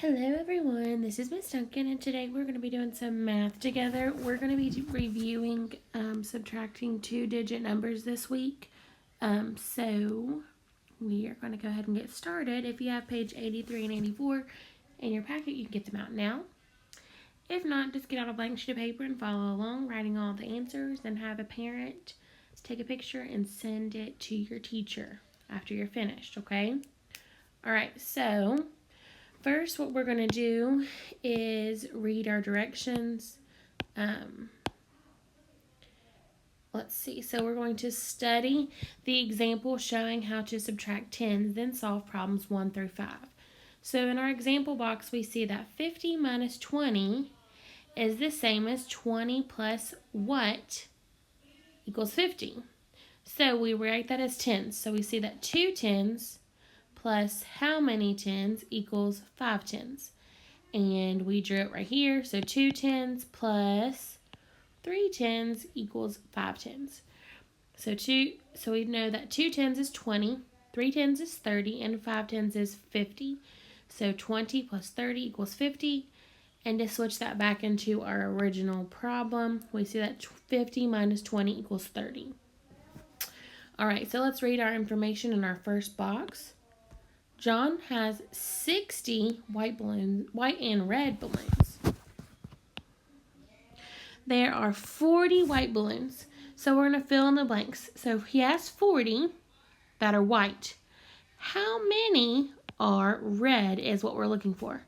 Hello everyone, this is Miss Duncan and today we're going to be doing some math together. We're going to be reviewing subtracting two-digit numbers this week. So we are going to go ahead and get started. If you have page 83 and 84 in your packet, you can get them out now. If not, just get out a blank sheet of paper and follow along, writing all the answers, and have a parent take a picture and send it to your teacher after you're finished, okay? Alright, so first, what we're going to do is read our directions. Let's see. So we're going to study the example showing how to subtract tens, then solve problems 1 through 5. So in our example box, we see that 50 minus 20 is the same as 20 plus what equals 50. So we write that as tens. So we see that 2 tens plus how many tens equals 5 tens. And we drew it right here. So 2 tens plus 3 tens equals 5 tens. So we know that 2 tens is 20, 3 tens is 30, and 5 tens is 50. So 20 plus 30 equals 50. And to switch that back into our original problem, we see that 50 minus 20 equals 30. All right, so let's read our information in our first box. John has 60 white and red balloons. There are 40 white balloons. So we're going to fill in the blanks. So he has 40 that are white. How many are red is what we're looking for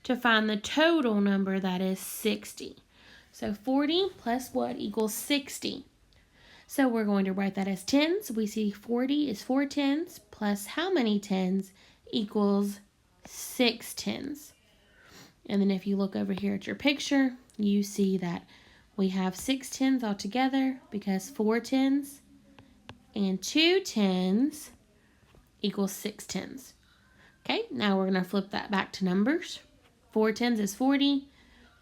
to find the total number, that is 60. So 40 plus what equals 60. So we're going to write that as tens. We see 40 is 4 tens plus how many tens equals 6 tens. And then if you look over here at your picture, you see that we have 6 tens altogether because 4 tens and 2 tens equals 6 tens. Okay, now we're going to flip that back to numbers. 4 tens is 40,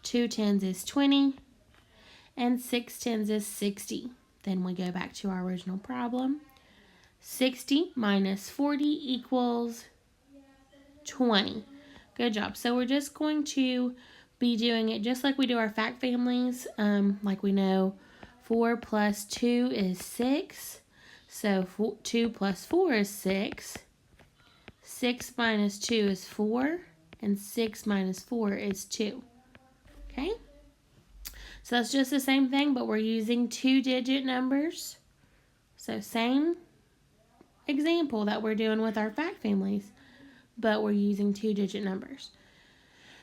2 tens is 20, and 6 tens is 60. Then we go back to our original problem. 60 minus 40 equals 20. Good job. So we're just going to be doing it just like we do our fact families. Like we know 4 plus 2 is 6. So 2 plus 4 is 6. 6 minus 2 is 4. And 6 minus 4 is 2. Okay? So that's just the same thing, but we're using two-digit numbers. So same example that we're doing with our fact families, but we're using two-digit numbers.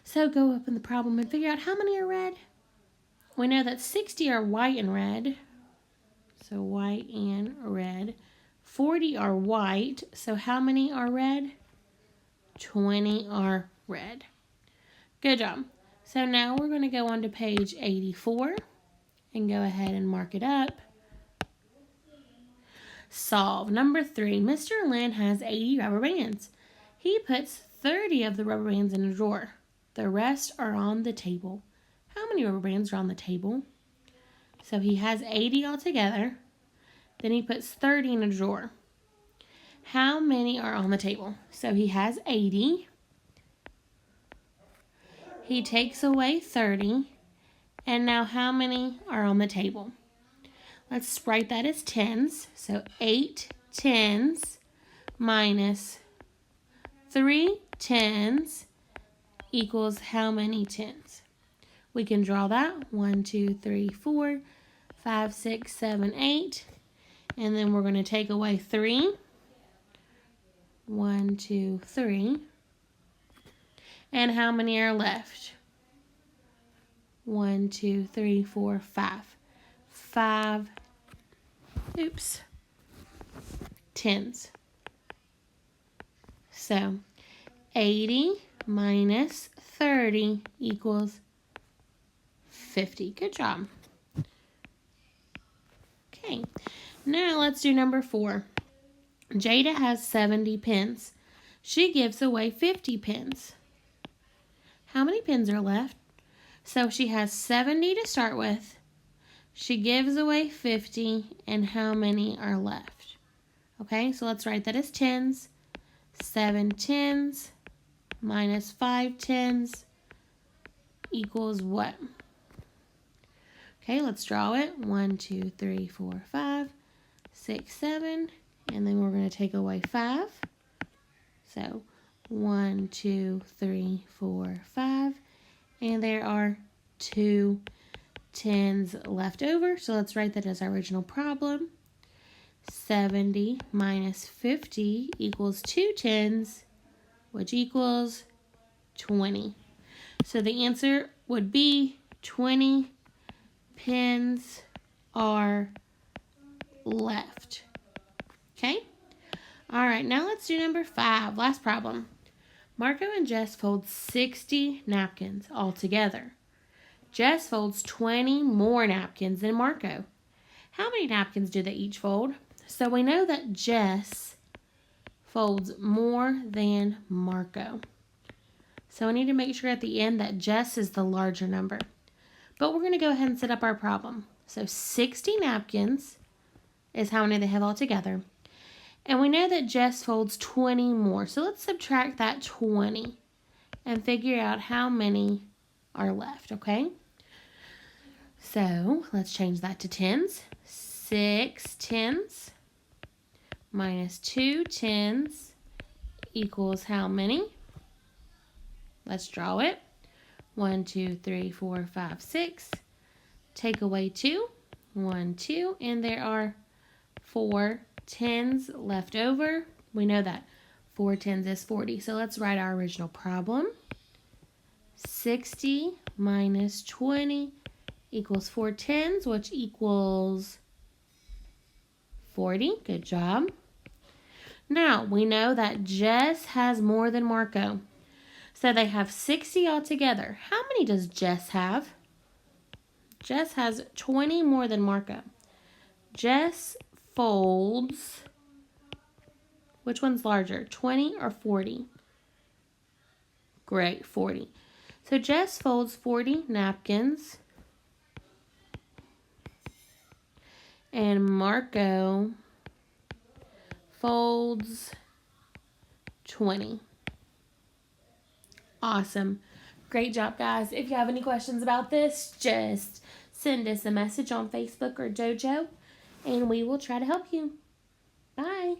So go up in the problem and figure out how many are red. We know that 60 are white and red. So white and red. 40 are white. So how many are red? 20 are red. Good job. So now we're going to go on to page 84 and go ahead and mark it up. Solve. Number 3. Mr. Lynn has 80 rubber bands. He puts 30 of the rubber bands in a drawer. The rest are on the table. How many rubber bands are on the table? So he has 80 altogether. Then he puts 30 in a drawer. How many are on the table? So he has 80. He takes away 30. And now how many are on the table? Let's write that as tens. So 8 tens minus 3 tens equals how many tens? We can draw that. 1, 2, 3, 4, 5, 6, 7, 8. And then we're going to take away 3. 1, 2, 3. And how many are left? 1, 2, 3, 4, 5. 5 tens. So 80 minus 30 equals 50. Good job. Okay, now let's do number 4. Jada has 70 pens. She gives away 50 pens. How many pens are left? So she has 70 to start with. She gives away 50, and how many are left? Okay, so let's write that as tens. 7 tens minus 5/10 equals what? Okay, let's draw it. 1, 2, 3, 4, 5, 6, 7. And then we're going to take away 5. So 1, 2, 3, 4, 5. And there are 2 10s left over. So let's write that as our original problem. 70 minus 50 equals 2 10s, which equals 20. So the answer would be 20 pins are left. Okay? All right, now let's do number 5. Last problem. Marco and Jess fold 60 napkins all together. Jess folds 20 more napkins than Marco. How many napkins do they each fold? So we know that Jess folds more than Marco. So we need to make sure at the end that Jess is the larger number. But we're going to go ahead and set up our problem. So 60 napkins is how many they have all together. And we know that Jess folds 20 more. So let's subtract that 20 and figure out how many are left, okay? So let's change that to tens. 6 10s minus 2 10s equals how many? Let's draw it. 1, 2, 3, 4, 5, 6. Take away 2. 1, 2. And there are 4 10s left over. We know that 4 10s is 40. So let's write our original problem. 60 minus 20 equals 4 10s, which equals 40. Good job. Now, we know that Jess has more than Marco. So they have 60 altogether. How many does Jess have? Jess has 20 more than Marco. Jess folds, which one's larger, 20 or 40? Great, 40. So Jess folds 40 napkins. And Marco folds 20. Awesome. Great job, guys. If you have any questions about this, just send us a message on Facebook or Dojo, and we will try to help you. Bye.